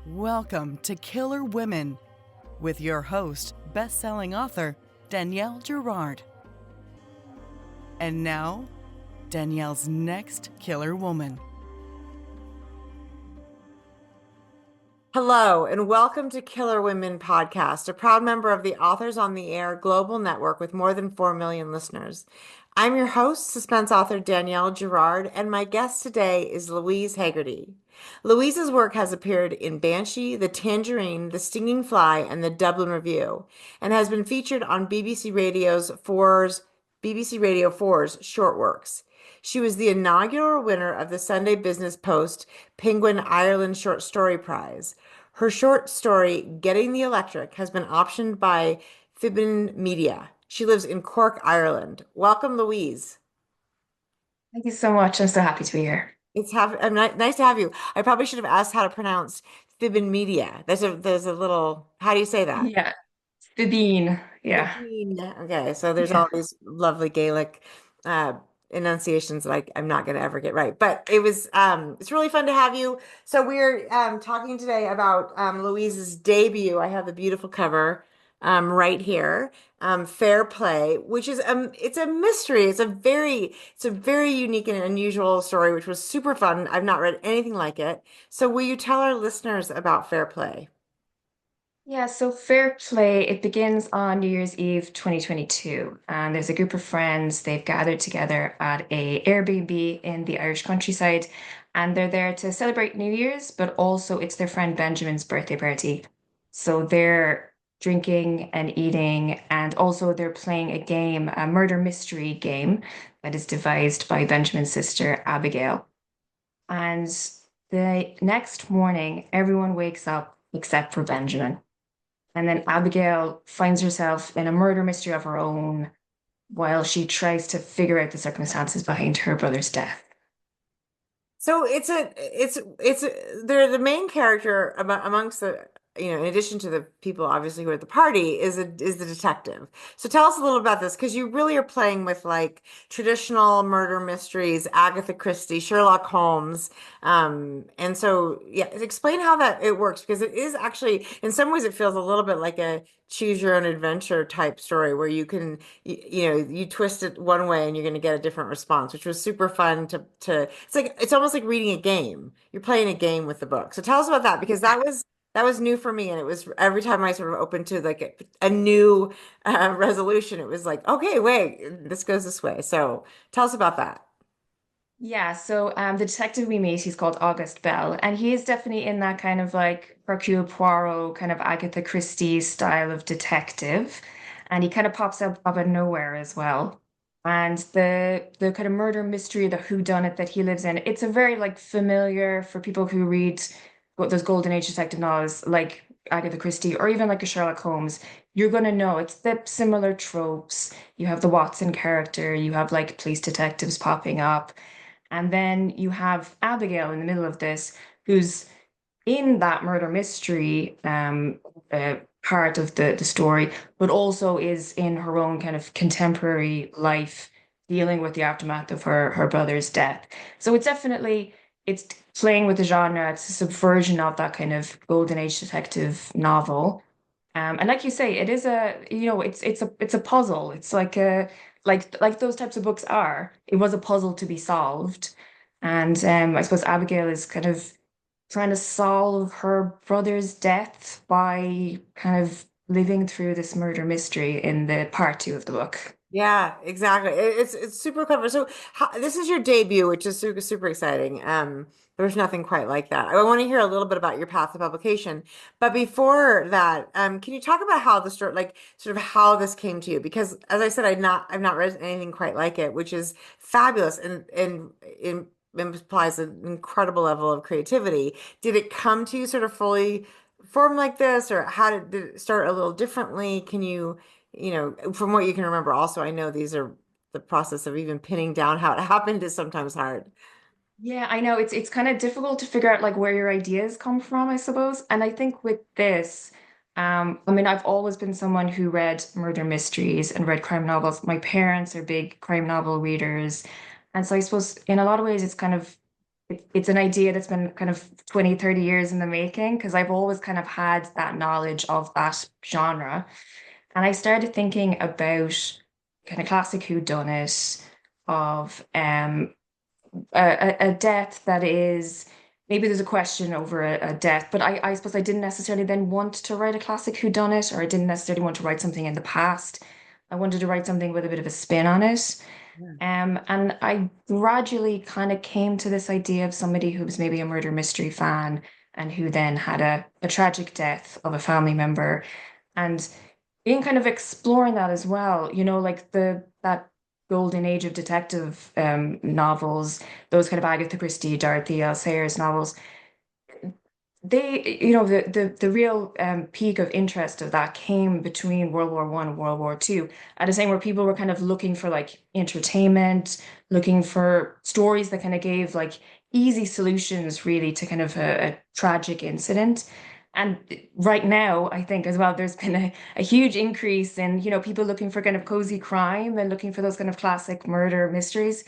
Welcome to Killer Women with your host, best-selling author Danielle Girard. And now, Danielle's next killer woman. Hello, and welcome to Killer Women Podcast, a proud member of the Authors on the Air global network with more than 4 million listeners. I'm your host, suspense author Danielle Girard, and my guest today is Louise Hegarty. Louise's work has appeared in Banshee, The Tangerine, The Stinging Fly, and the Dublin Review, and has been featured on BBC Radio 4's Short Works. She was the inaugural winner of the Sunday Business Post Penguin Ireland Short Story Prize. Her short story, Getting the Electric, has been optioned by Fíbín Media. She lives in Cork, Ireland. Welcome, Louise. Thank you so much. I'm so happy to be here. Nice to have you. I probably should have asked how to pronounce Fíbín Media. There's a little, how do you say that? Yeah, Fíbín. Yeah. Fíbín. Okay, so there's Yeah. all these lovely Gaelic uh, enunciations that I'm not going to ever get right. But it's really fun to have you. So we're talking today about Louise's debut. I have the beautiful cover right here. Fair Play, which is it's a mystery. It's a very unique and unusual story, which was super fun. I've not read anything like it. So will you tell our listeners about Fair Play? Yeah, so Fair Play, it begins on New Year's Eve 2022. And there's a group of friends, they've gathered together at a Airbnb in the Irish countryside, and they're there to celebrate New Year's, but also it's their friend Benjamin's birthday party. So they're drinking and eating, and also they're playing a game, a murder mystery game that is devised by Benjamin's sister, Abigail. And the next morning, everyone wakes up except for Benjamin. And then Abigail finds herself in a murder mystery of her own while she tries to figure out the circumstances behind her brother's death. So they're the main character amongst the, in addition to the people obviously who are at the party is the detective. So tell us a little about this because you really are playing with like traditional murder mysteries, Agatha Christie, Sherlock Holmes. And so yeah, explain how that it works because it is actually in some ways it feels a little bit like a choose your own adventure type story where you twist it one way and you're going to get a different response, which was super fun to it's almost like reading a game. You're playing a game with the book. So tell us about that because that was new for me and it was every time I sort of opened to like a new resolution, it was like, okay, wait, this goes this way. So tell us about that. Yeah, so the detective we meet, he's called August Bell, and he is definitely in that kind of like Hercule Poirot, kind of Agatha Christie style of detective. And he kind of pops up out of nowhere as well. And the kind of murder mystery, the whodunit that he lives in, it's a very like familiar for people who read what those Golden Age detective novels like Agatha Christie or even like a Sherlock Holmes. You're gonna know it's the similar tropes. You have the Watson character, you have like police detectives popping up. And then you have Abigail in the middle of this, who's in that murder mystery part of the story, but also is in her own kind of contemporary life, dealing with the aftermath of her brother's death. So it's playing with the genre. It's a subversion of that kind of golden age detective novel. And like you say, it is it's a puzzle. It's like a like those types of books are. It was a puzzle to be solved, and I suppose Abigail is kind of trying to solve her brother's death by kind of living through this murder mystery in the part two of the book. Yeah, exactly. It's super clever. So this is your debut, which is super super exciting. There's nothing quite like that. I want to hear a little bit about your path to publication, but before that, can you talk about how the story, like sort of how this came to you? Because as I said, I've not read anything quite like it, which is fabulous and implies an incredible level of creativity. Did it come to you sort of fully formed like this, or did it start a little differently? Can you? From what you can remember, also, I know the process of even pinning down how it happened is sometimes hard. Yeah, I know it's kind of difficult to figure out like where your ideas come from, I suppose. And I think with this, I mean, I've always been someone who read murder mysteries and read crime novels. My parents are big crime novel readers. And so I suppose in a lot of ways it's kind of it's an idea that's been kind of 20, 30 years in the making because I've always kind of had that knowledge of that genre. And I started thinking about kind of classic whodunit of a death that is maybe there's a question over a death, but I suppose I didn't necessarily then want to write a classic whodunit, or I didn't necessarily want to write something in the past. I wanted to write something with a bit of a spin on it. Yeah. And I gradually kind of came to this idea of somebody who was maybe a murder mystery fan and who then had a tragic death of a family member. And in kind of exploring that as well, like the that golden age of detective novels, those kind of Agatha Christie, Dorothy L. Sayers novels, the real peak of interest of that came between World War One and World War Two, at a time where people were kind of looking for like entertainment, looking for stories that kind of gave like easy solutions really to kind of a tragic incident. And right now, I think as well, there's been a huge increase in, people looking for kind of cozy crime and looking for those kind of classic murder mysteries.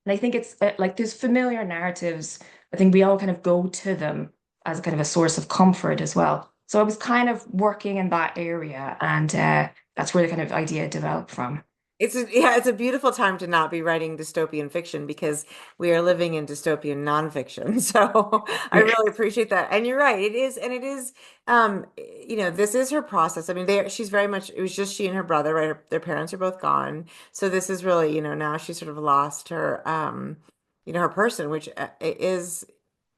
And I think it's like there's familiar narratives. I think we all kind of go to them as kind of a source of comfort as well. So I was kind of working in that area, and that's where the kind of idea developed from. It's a beautiful time to not be writing dystopian fiction because we are living in dystopian nonfiction. So I Yeah. really appreciate that. And you're right, it is, and it is, this is her process. I mean, she's very much, it was just she and her brother, right? Their parents are both gone. So this is really, now she sort of lost her, her person, which is,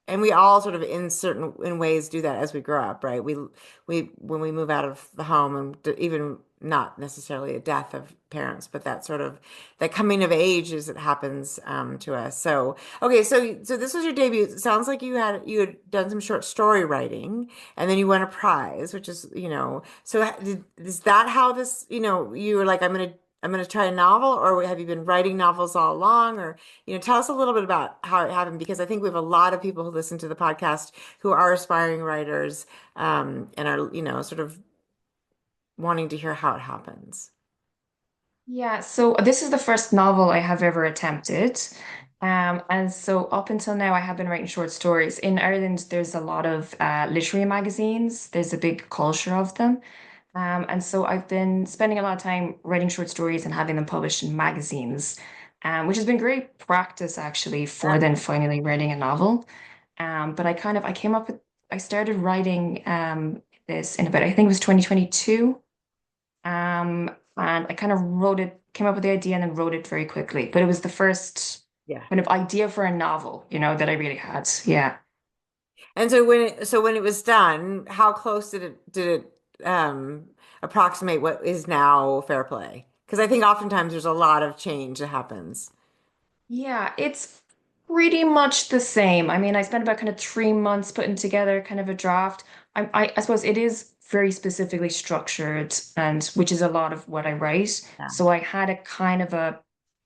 and we all sort of in ways do that as we grow up, right? We when we move out of the home and even not necessarily a death of parents, but that sort of that coming of age as it happens to us. So okay, so this was your debut. It sounds like you had done some short story writing, and then you won a prize, which is So is that how this you were like I'm gonna try a novel, or have you been writing novels all along, or tell us a little bit about how it happened, because I think we have a lot of people who listen to the podcast who are aspiring writers, and are, sort of wanting to hear how it happens. Yeah, so this is the first novel I have ever attempted. And so up until now, I have been writing short stories. In Ireland, there's a lot of literary magazines. There's a big culture of them. And so I've been spending a lot of time writing short stories and having them published in magazines, which has been great practice actually for then finally writing a novel. But I came up with, I started writing this in about, I think it was 2022. And I kind of came up with the idea and then wrote it very quickly. But it was the first Yeah. kind of idea for a novel, that I really had. Yeah. And so when it was done, how close did it approximate what is now fair play? Because I think oftentimes there's a lot of change that happens. Yeah, it's pretty much the same. I mean, I spent about kind of 3 months putting together kind of a draft. I suppose it is very specifically structured, and which is a lot of what I write. Yeah. So I had a kind of a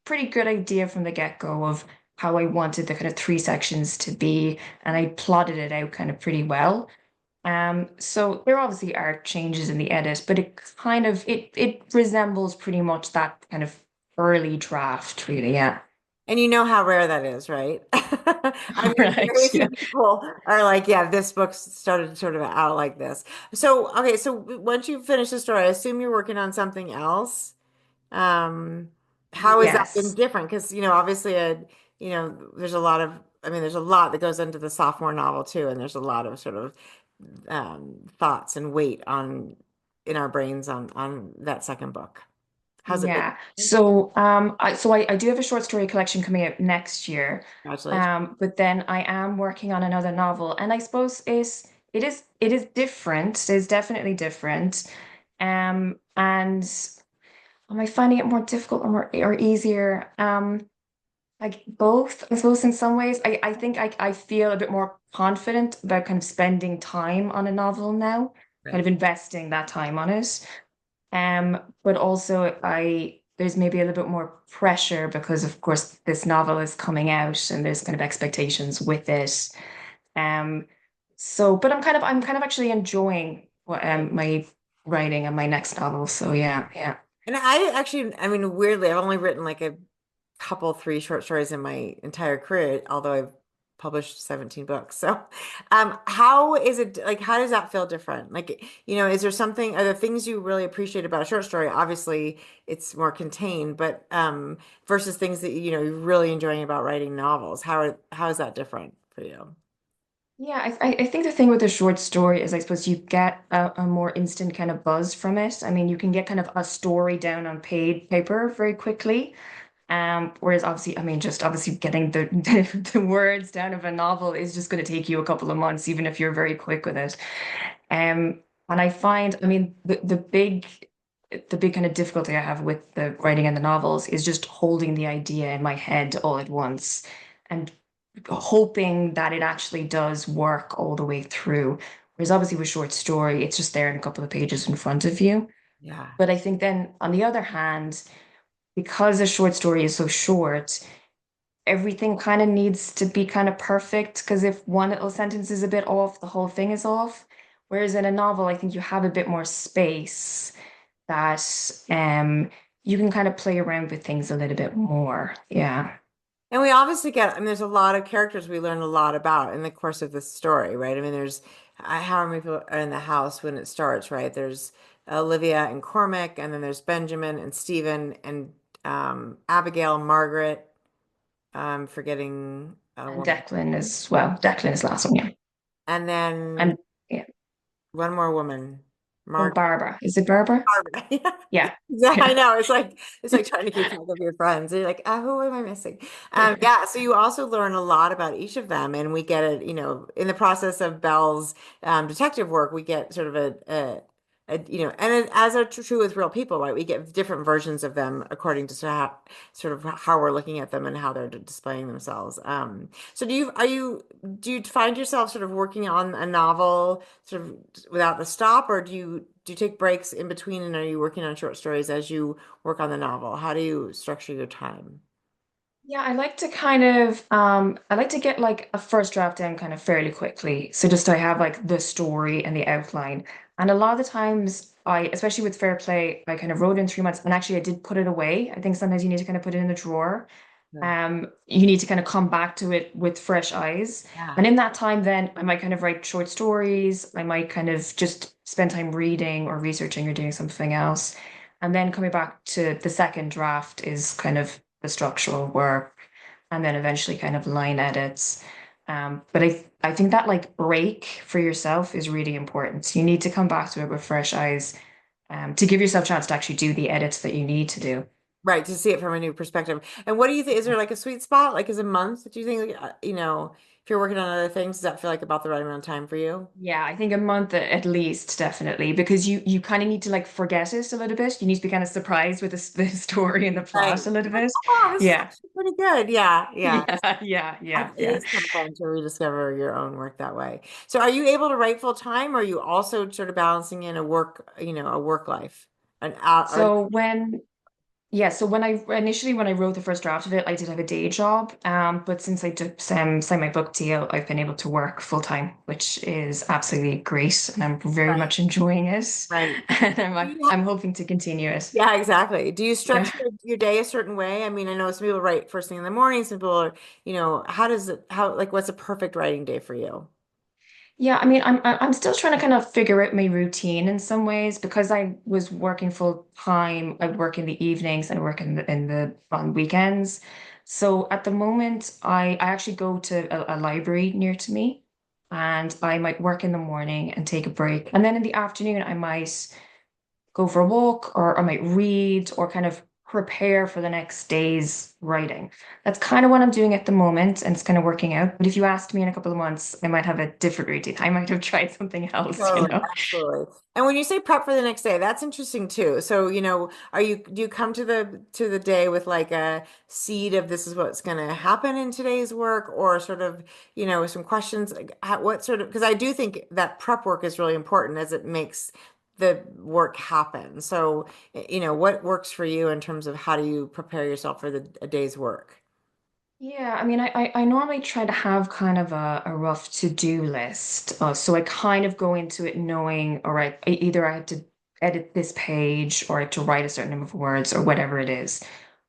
pretty good idea from the get-go of how I wanted the kind of three sections to be, and I plotted it out kind of pretty well. So there obviously are changes in the edit, but it resembles pretty much that kind of early draft, really. Yeah. And you know how rare that is, right? I mean, Right. very few Yeah. people are like, yeah, this book started sort of out like this. So, okay, so once you finish the story, I assume you're working on something else. Um, how has that been Yes. different? Because, obviously, there's a lot of, I mean, there's a lot that goes into the sophomore novel too, and there's a lot of sort of thoughts and weight in our brains on that second book. How's it Yeah. been? So I do have a short story collection coming out next year. Congratulations. But then I am working on another novel, and I suppose it is different. It is definitely different. And am I finding it more difficult or easier? Like both, I suppose in some ways. I think I feel a bit more confident about kind of spending time on a novel now, kind Right. of investing that time on it. But also there's maybe a little bit more pressure because of course this novel is coming out and there's kind of expectations with it. Um, but I'm kind of actually enjoying my writing and my next novel. So yeah, yeah. And I actually, I mean, weirdly, I've only written like a couple, three short stories in my entire career, although I've published 17 books. So, how is it like, how does that feel different? Like, is there something, are there things you really appreciate about a short story? Obviously, it's more contained, but versus things that, you're really enjoying about writing novels. How is that different for you? Yeah, I think the thing with a short story is I suppose you get a more instant kind of buzz from it. I mean, you can get kind of a story down on paper very quickly. Whereas obviously, I mean, just obviously getting the words down of a novel is just going to take you a couple of months, even if you're very quick with it. And I find, I mean, the big kind of difficulty I have with the writing and the novels is just holding the idea in my head all at once and hoping that it actually does work all the way through. Whereas obviously with short story, it's just there in a couple of pages in front of you. Yeah. But I think then on the other hand, because a short story is so short, everything kind of needs to be kind of perfect. Because if one little sentence is a bit off, the whole thing is off. Whereas in a novel, I think you have a bit more space that you can kind of play around with things a little bit more. Yeah. And we obviously get, I mean, there's a lot of characters we learn a lot about in the course of this story, right? I mean, there's how many people are in the house when it starts, right? There's Olivia and Cormac, and then there's Benjamin and Stephen and Abigail and Margaret. Forgetting a And woman. Declan as well. Declan is the last one, yeah. And then And yeah. one more woman. Oh, Margaret. Barbara. Is it Barbara? Yeah. Yeah. Yeah, I Yeah. know. It's like trying to keep track of your friends. You're like, who am I missing? Yeah. So you also learn a lot about each of them, and we get it. In the process of Belle's detective work, we get sort of and as are true with real people, right? We get different versions of them according to sort of how we're looking at them and how they're displaying themselves. So do you find yourself sort of working on a novel sort of without the stop, or do you take breaks in between, and are you working on short stories as you work on the novel? How do you structure your time? Yeah, I like to get like a first draft down kind of fairly quickly. So just I have like the story and the outline. And a lot of the times especially with Fair Play, I kind of wrote in 3 months and actually I did put it away. I think sometimes you need to kind of put it in the drawer. Yeah. You need to kind of come back to it with fresh eyes. Yeah. And in that time, then I might kind of write short stories. I might kind of just spend time reading or researching or doing something else. And then coming back to the second draft is kind of the structural work, and then eventually kind of line edits. But I think that like break for yourself is really important. You need to come back to it with fresh eyes, to give yourself a chance to actually do the edits that you need to do. Right, to see it from a new perspective. And what do you think? Is there like a sweet spot? Like, is a month? Do you think, like, if you're working on other things, does that feel like about the right amount of time for you? Yeah, I think a month at least, definitely, because you kind of need to like forget it a little bit. You need to be kind of surprised with the story and the Right. plot a little Like, bit. oh, this is Yeah, actually pretty good. Yeah, yeah. yeah, yeah, yeah, It yeah. is kind of fun to rediscover your own work that way. So are you able to write full time, or are you also sort of balancing in a work life? An out or So when Yeah, so when I wrote the first draft of it, I did have a day job. But since I took signed my book deal, I've been able to work full time, which is absolutely great, and I'm very right, much enjoying it. right. And Do you I'm hoping to continue it. Yeah, exactly. Do you Yeah. structure your day a certain way? I mean, I know some people write first thing in the morning, some people are, like, what's a perfect writing day for you? Yeah, I mean, I'm still trying to kind of figure out my routine in some ways because I was working full time. I work in the evenings and work in the on weekends. So at the moment, I actually go to a library near to me, and I might work in the morning and take a break, and then in the afternoon I might go for a walk, or I might read or kind of prepare for the next day's writing. That's kind of what I'm doing at the moment, and it's kind of working out. But if you asked me in a couple of months, I might have a different routine. I might have tried something else, you Totally, know? absolutely. And when you say prep for the next day, that's interesting too. So, do you come to the day with like a seed of this is what's going to happen in today's work, or sort of, some questions like what sort of, because I do think that prep work is really important as it makes the work happen. So, what works for you in terms of how do you prepare yourself for a day's work? Yeah, I mean, I normally try to have kind of a rough to-do list. So I kind of go into it knowing, all right, either I had to edit this page or I had to write a certain number of words or whatever it is.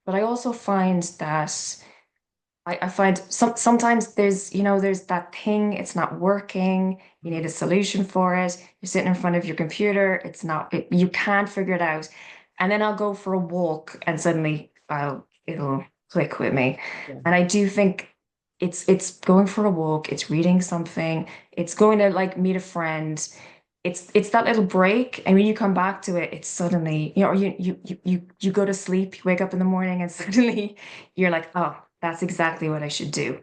But I also find that I find sometimes there's, there's that thing, it's not working, you need a solution for it. You're sitting in front of your computer, it's not, you can't figure it out. And then I'll go for a walk and suddenly it'll click with me. Yeah. And I do think it's going for a walk, it's reading something, it's going to like meet a friend. It's that little break, and when you come back to it, it's suddenly, or you go to sleep, you wake up in the morning, and suddenly you're like, oh, that's exactly what I should do.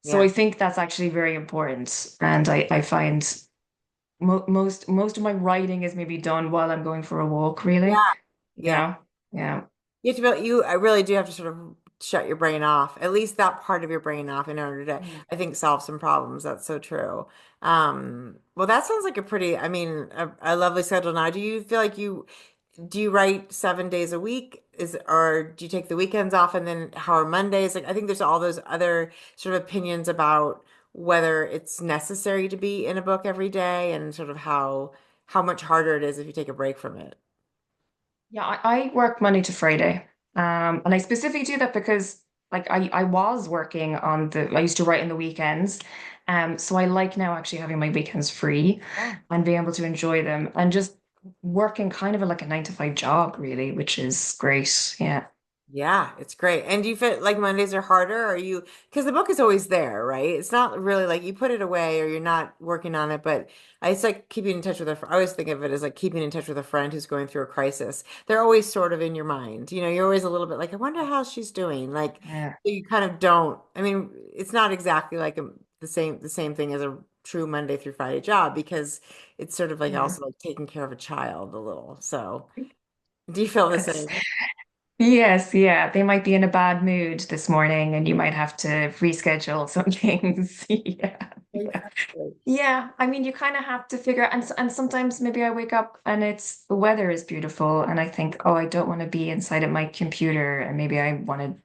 So I Yeah. think that's actually very important, and I find most of my writing is maybe done while I'm going for a walk, really. Yeah. Yeah. Yeah, yeah, You have to be, I really do have to sort of shut your brain off, at least that part of your brain off in order to, mm. I think, solve some problems. That's so true. Well, that sounds like a pretty, I mean, a lovely schedule now. Do you feel like do you write 7 days a week? Or do you take the weekends off and then how are Mondays? Like, I think there's all those other sort of opinions about whether it's necessary to be in a book every day and sort of how much harder it is if you take a break from it. Yeah. I work Monday to Friday, and I specifically do that because like I was working on I used to write in the weekends, so I like now actually having my weekends free Yeah. and being able to enjoy them and just working kind of like a 9 to 5 job, really, which is great. Yeah. Yeah, it's great. And do you feel like Mondays are harder? Or you, because the book is always there, right? It's not really like you put it away or you're not working on it, but it's like keeping in touch with I always think of it as like keeping in touch with a friend who's going through a crisis. They're always sort of in your mind. You're always a little bit like, I wonder how she's doing. Like Yeah. you kind of don't, I mean, it's not exactly like the same thing as a true Monday through Friday job because it's sort of like Yeah. also like taking care of a child a little. So do you feel the Yes. same? Yes, yeah. They might be in a bad mood this morning and you might have to reschedule some things. Yeah. Yeah. Exactly. Yeah, I mean, you kind of have to figure, and sometimes maybe I wake up and the weather is beautiful, and I think, oh, I don't want to be inside at my computer, and maybe I want to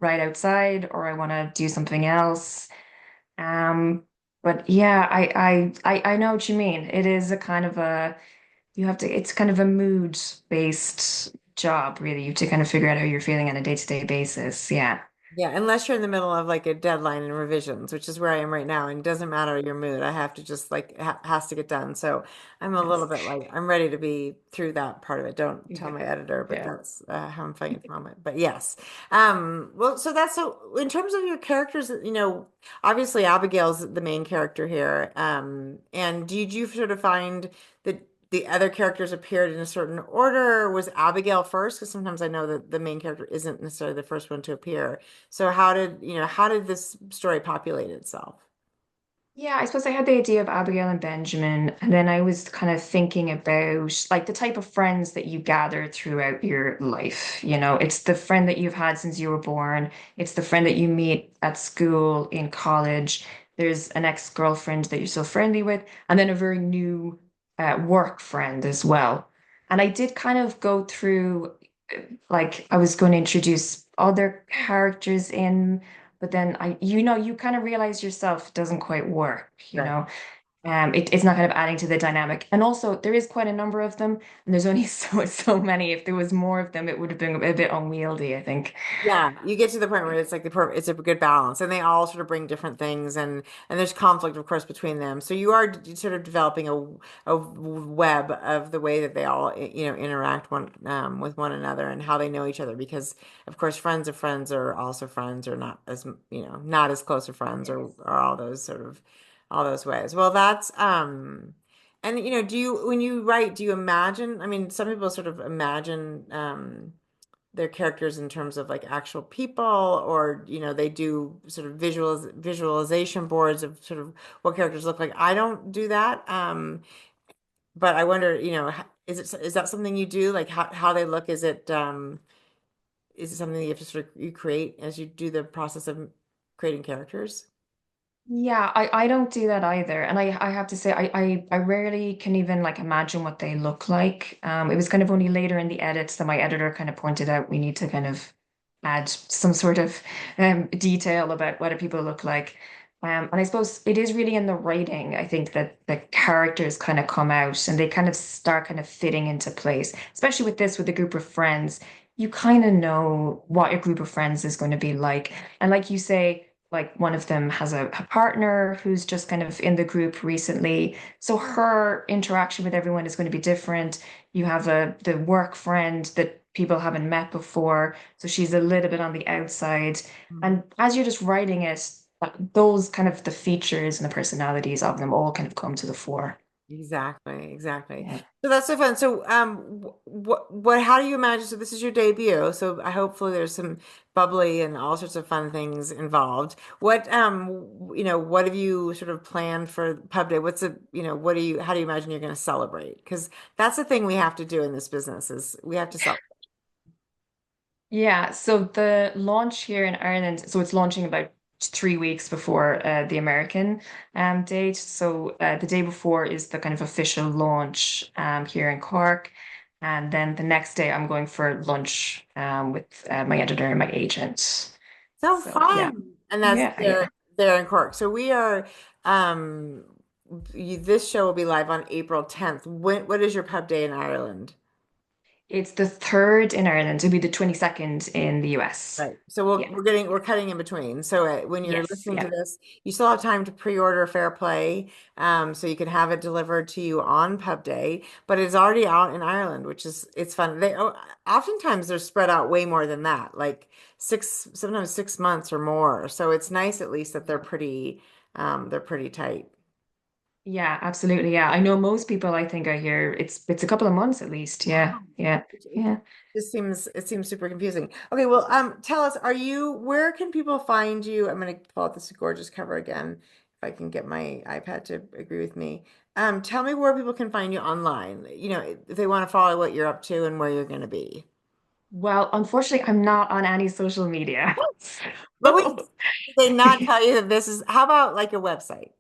ride outside, or I want to do something else. Um, but yeah, I know what you mean. It is a kind of you have to, it's kind of a mood based job, really. You have to kind of figure out how you're feeling on a day-to-day basis. Yeah. Yeah, unless you're in the middle of like a deadline and revisions, which is where I am right now, and it doesn't matter your mood. I have to just like has to get done. So I'm a little Yes. bit like I'm ready to be through that part of it. Don't tell Yeah. my editor, but Yeah. that's how I'm feeling at the moment. But yes, well, so that's so in terms of your characters, obviously Abigail's the main character here. And did you sort of find that the other characters appeared in a certain order? Or was Abigail first? Because sometimes I know that the main character isn't necessarily the first one to appear. So how did this story populate itself? Yeah, I suppose I had the idea of Abigail and Benjamin, and then I was kind of thinking about like the type of friends that you gather throughout your life. It's the friend that you've had since you were born, it's the friend that you meet at school, in college. There's an ex-girlfriend that you're still friendly with, and then a very new work friend as well. And I did kind of go through, like, I was going to introduce other characters in. But then you kind of realize yourself it doesn't quite work, Right. it's not kind of adding to the dynamic. And also there is quite a number of them, and there's only so many. If there was more of them, it would have been a bit unwieldy, I think. Yeah, you get to the point where it's like it's a good balance, and they all sort of bring different things, and there's conflict, of course, between them. So you are sort of developing a web of the way that they all interact with one another and how they know each other, because of course friends of friends are also friends, or not as not as close of friends, or all those sort of all those ways. Well, that's and do you when you write, do you imagine? I mean, some people sort of imagine their characters in terms of like actual people, or they do sort of visualization boards of sort of what characters look like. I don't do that, but I wonder, is that something you do, like how they look? Is it something that you have to sort of you create as you do the process of creating characters? Yeah, I don't do that either. And I have to say I rarely can even like imagine what they look like. It was kind of only later in the edits that my editor kind of pointed out we need to kind of add some sort of detail about what do people look like. And I suppose it is really in the writing, I think, that the characters kind of come out and they kind of start kind of fitting into place, especially with this, with a group of friends. you kind of know what your group of friends is going to be like. And like you say, like one of them has a partner who's just kind of in the group recently. So her interaction with everyone is going to be different. You have the work friend that people haven't met before. So she's a little bit on the outside. Mhm. And as you're just writing it, those kind of the features and the personalities of them all kind of come to the fore. Exactly, exactly. Yeah. So that's so fun. So, how do you imagine? So this is your debut. So I hopefully there's some bubbly and all sorts of fun things involved. What have you sort of planned for pub day? How do you imagine you're going to celebrate? Because that's the thing we have to do in this business is we have to celebrate. Yeah, so the launch here in Ireland, so it's launching about 3 weeks before the American date. So the day before is the kind of official launch here in Cork. And then the next day I'm going for lunch with my editor and my agent. So So yeah. fun. And that's Yeah, yeah. there in Cork. So we are um this show will be live on April 10th. What is your pub day in Ireland? It's the third in Ireland. It'll be the 22nd in the US. Right. So Yeah. we're cutting in between. So when you're Yes. listening to Yeah. this, you still have time to pre-order Fair Play, so you can have it delivered to you on Pub Day. But it's already out in Ireland, which is it's fun. Oftentimes they're spread out way more than that, like sometimes 6 months or more. So it's nice at least that they're pretty tight. Yeah, absolutely. Yeah. I know most people I think I hear it's a couple of months at least. Yeah. Wow. Yeah. It Yeah. it seems super confusing. Okay, well, tell us, where can people find you? I'm gonna pull out this gorgeous cover again, if I can get my iPad to agree with me. Tell me where people can find you online, if they want to follow what you're up to and where you're gonna be. Well, unfortunately, I'm not on any social media. Louise, So did they not tell you that how about like a website?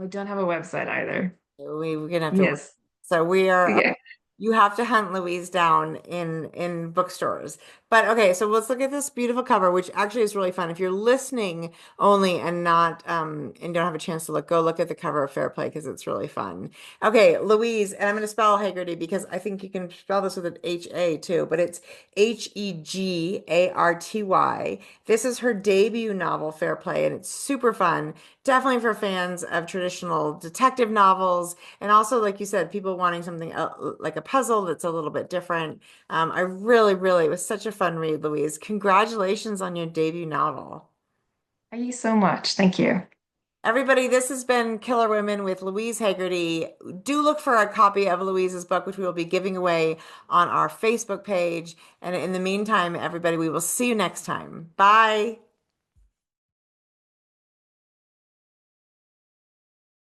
I don't have a website either. We're gonna have to work. Yes. So we are, Yeah. you have to hunt Louise down in bookstores. But okay, so let's look at this beautiful cover, which actually is really fun. If you're listening only and not and don't have a chance to go look at the cover of Fair Play because it's really fun. Okay, Louise, and I'm going to spell Hegarty because I think you can spell this with an H-A too, but it's Hegarty. This is her debut novel, Fair Play, and it's super fun. Definitely for fans of traditional detective novels, and also, like you said, people wanting something like a puzzle that's a little bit different. I really, really, it was such a fun read, Louise. Congratulations on your debut novel. Thank you so much. Thank you. Everybody, this has been Killer Women with Louise Hegarty. Do look for a copy of Louise's book, which we will be giving away on our Facebook page. And in the meantime, everybody, we will see you next time. Bye.